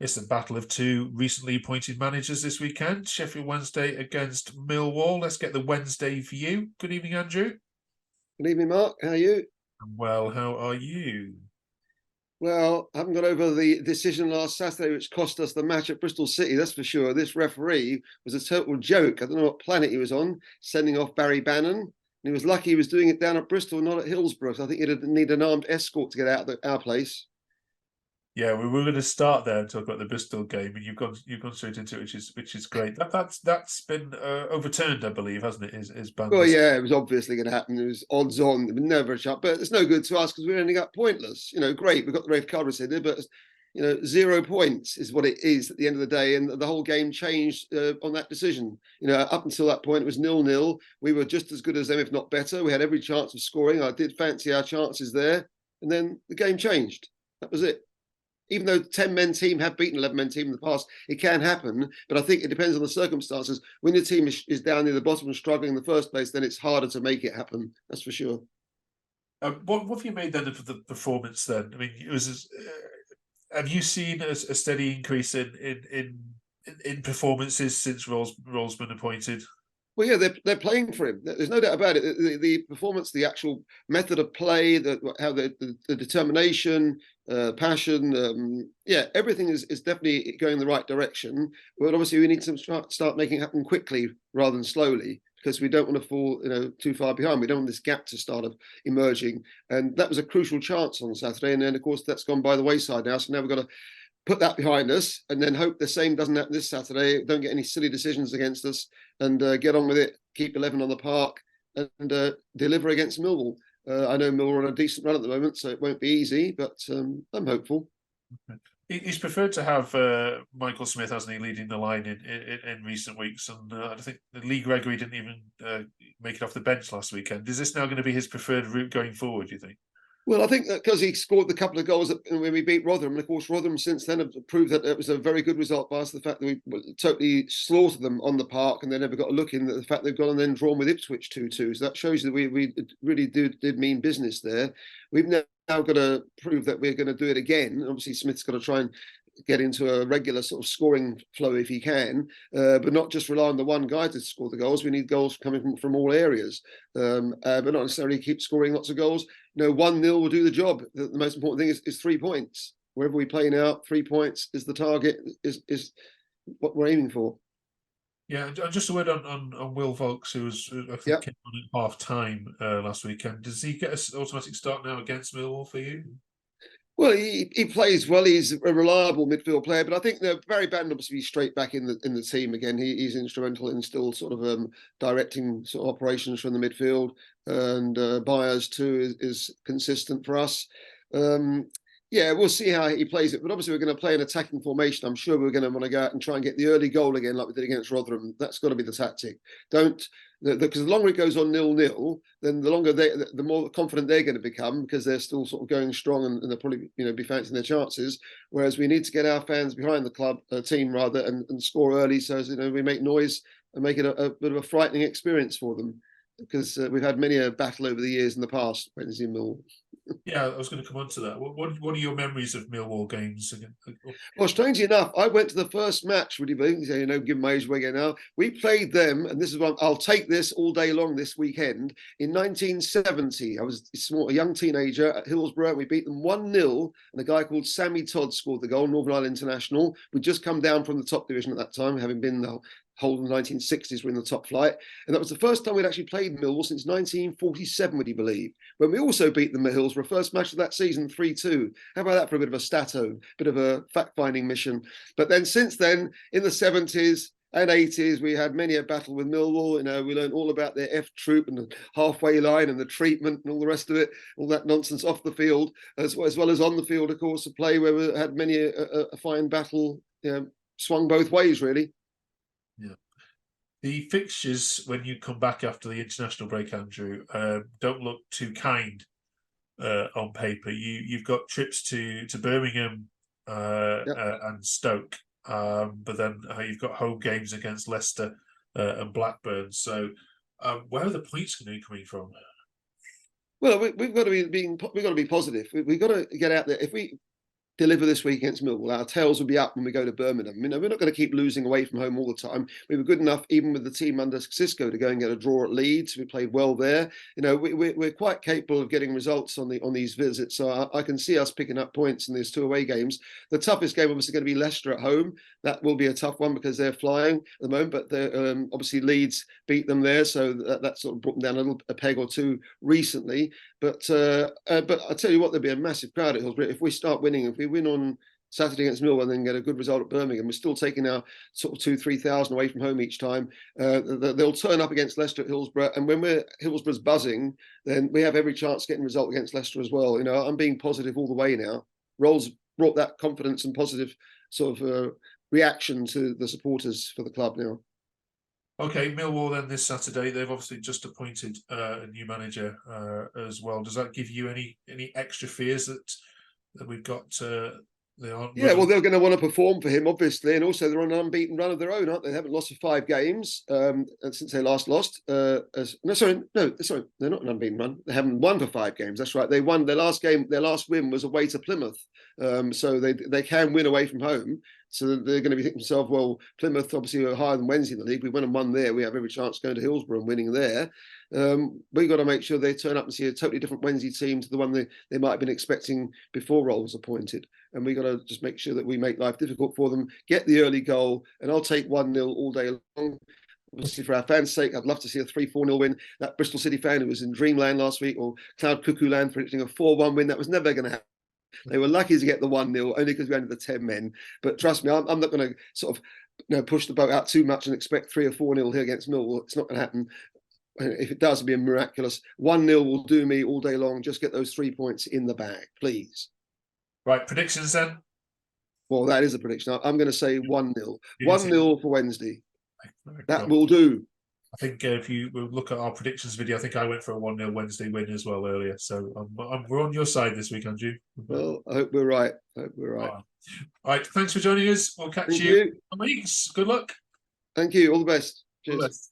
It's a battle of two recently appointed managers this weekend. Sheffield Wednesday against Millwall. Let's get the Wednesday for you. Good evening, Andrew. Good evening, Mark. How are you? Well, how are you? Well, I haven't got over the decision last Saturday, which cost us the match at Bristol City, that's for sure. This referee was a total joke. I don't know what planet he was on, sending off Barry Bannan. And he was lucky he was doing it down at Bristol, not at Hillsborough. So I think he'd need an armed escort to get out of our place. Yeah, we were going to start there and talk about the Bristol game, and you've gone straight into it, which is great. That's been overturned, I believe, hasn't it? Is ban Well, this? yeah, it was obviously going to happen. It was odds on. There was never a shot, but it's no good to us because we're ending up pointless. Great, we've got the red card rescinded, but 0 points is what it is at the end of the day, and the whole game changed on that decision. Up until that point, it was 0-0. We were just as good as them, if not better. We had every chance of scoring. I did fancy our chances there, and then the game changed. That was it. Even though 10-men team have beaten 11-men team in the past, it can happen. But I think it depends on the circumstances. When the team is down near the bottom and struggling in the first place, then it's harder to make it happen. That's for sure. What have you made then of the performance? Then, I mean, it was. Have you seen a steady increase in performances since Rohl's been appointed? Well, yeah, they're playing for him. There's no doubt about it. The performance, the actual method of play, how the determination, passion, yeah, everything is definitely going in the right direction. But obviously, we need to start making it happen quickly rather than slowly because we don't want to fall, too far behind. We don't want this gap to start emerging, and that was a crucial chance on Saturday. And then, of course, that's gone by the wayside now. So now we've got to put that behind us and then hope the same doesn't happen this Saturday. Don't get any silly decisions against us and get on with it. Keep 11 on the park and deliver against Millwall. I know Millwall are on a decent run at the moment, so it won't be easy, but I'm hopeful. He's preferred to have Michael Smith, hasn't he, leading the line in recent weeks, and I think Lee Gregory didn't even make it off the bench last weekend. Is this now going to be his preferred route going forward, do you think? Well, I think that because he scored the couple of goals when we beat Rotherham, and of course Rotherham since then have proved that it was a very good result by us. The fact that we totally slaughtered them on the park and they never got a look in. The fact they've gone and then drawn with Ipswich 2-2, so that shows that we really did mean business there. We've now got to prove that we're going to do it again. Obviously, Smith's got to try and get into a regular sort of scoring flow if he can, but not just rely on the one guy to score the goals. We need goals coming from all areas, but not necessarily keep scoring lots of goals. 1-0 will do the job. The most important thing is 3 points. Wherever we play now, 3 points is the target, is what we're aiming for. Yeah, just a word on Will Vaulks, who was I think Yep. came on at half time last weekend. Does he get an automatic start now against Millwall for you? Well, he plays well. He's a reliable midfield player, but I think Barry Bannan obviously straight back in the team again. He's instrumental in still sort of directing sort of operations from the midfield, and Byers too is consistent for us. Yeah, we'll see how he plays it, but obviously we're going to play an attacking formation. I'm sure we're going to want to go out and try and get the early goal again, like we did against Rotherham. That's got to be the tactic. Don't because the longer it goes on 0-0, then the more confident they're going to become because they're still sort of going strong and they'll probably be fancying their chances. Whereas we need to get our fans behind the club team rather and score early, so as, we make noise and make it a bit of a frightening experience for them because we've had many a battle over the years in the past. Wednesday Mill. Yeah, I was going to come on to that. What are your memories of Millwall games? Well, strangely enough, I went to the first match, would you believe? Give my age away again now. We played them, and this is one, I'll take this all day long this weekend. In 1970, I was a young teenager at Hillsborough. We beat them 1-0, and a guy called Sammy Todd scored the goal, Northern Ireland International. We'd just come down from the top division at that time, having been the whole of the 1960s were in the top flight. And that was the first time we'd actually played Millwall since 1947, would you believe? When we also beat them at Hillsborough, first match of that season, 3-2. How about that for a bit of a stato, bit of a fact-finding mission? But then since then, in the 70s and 80s, we had many a battle with Millwall. We learned all about their F troop and the halfway line and the treatment and all the rest of it, all that nonsense off the field, as well as on the field, of course, a play where we had many a fine battle, swung both ways, really. Yeah. The fixtures, when you come back after the international break, Andrew, don't look too kind on paper. You've got trips to Birmingham and Stoke, but then you've got home games against Leicester and Blackburn. So where are the points going to be coming from? Well, we've got to be positive. We've got to get out there. deliver this week against Millwall. Our tails will be up when we go to Birmingham. You know, we're not going to keep losing away from home all the time. We were good enough, even with the team under Cisco, to go and get a draw at Leeds. We played well there. You know, we're quite capable of getting results on these visits. So I can see us picking up points in these 2 away games. The toughest game obviously going to be Leicester at home. That will be a tough one because they're flying at the moment. But obviously Leeds beat them there, so that sort of brought them down a peg or two recently. But I tell you what, there'll be a massive crowd at Hillsborough if we start winning. If we win on Saturday against Millwall and then get a good result at Birmingham, we're still taking our sort of 2,000-3,000 away from home each time. They'll turn up against Leicester at Hillsborough, and when Hillsborough's buzzing, then we have every chance of getting a result against Leicester as well. You know, I'm being positive all the way now. Rohl's brought that confidence and positive sort of reaction to the supporters for the club now. Okay, Millwall then this Saturday. They've obviously just appointed a new manager as well. Does that give you any extra fears that we've got? They aren't. Yeah, well, they're going to want to perform for him, obviously, and also they're on an unbeaten run of their own, aren't they? They haven't lost for 5 games since they last lost. They're not an unbeaten run. They haven't won for 5 games. That's right. They won their last game. Their last win was away to Plymouth, so they can win away from home. So they're going to be thinking to themselves, well, Plymouth obviously are higher than Wednesday in the league. We went and won there. We have every chance going to Hillsborough and winning there. We've got to make sure they turn up and see a totally different Wednesday team to the one they might have been expecting before Rohl was appointed. And we've got to just make sure that we make life difficult for them, get the early goal, and I'll take 1-0 all day long. Obviously, for our fans' sake, I'd love to see a 3-4-0 win. That Bristol City fan who was in Dreamland last week, or Cloud Cuckoo Land, predicting a 4-1 win, that was never going to happen. They were lucky to get the 1-0 only because we only had the 10 men. But trust me, I'm not going to sort of push the boat out too much and expect 3 or 4-0 here against Millwall. It's not going to happen. If it does, it'll be a miraculous. 1-0 will do me all day long. Just get those 3 points in the bag, please. Right, predictions then? Well, that is a prediction. I'm going to say 1-0. 1-0 for Wednesday. That will do. I think if you look at our predictions video, I think I went for a 1-0 Wednesday win as well earlier. So we're on your side this week, Andrew. Well, I hope we're right. All right. Thanks for joining us. We'll catch you in a week. Good luck. Thank you. All the best. Cheers.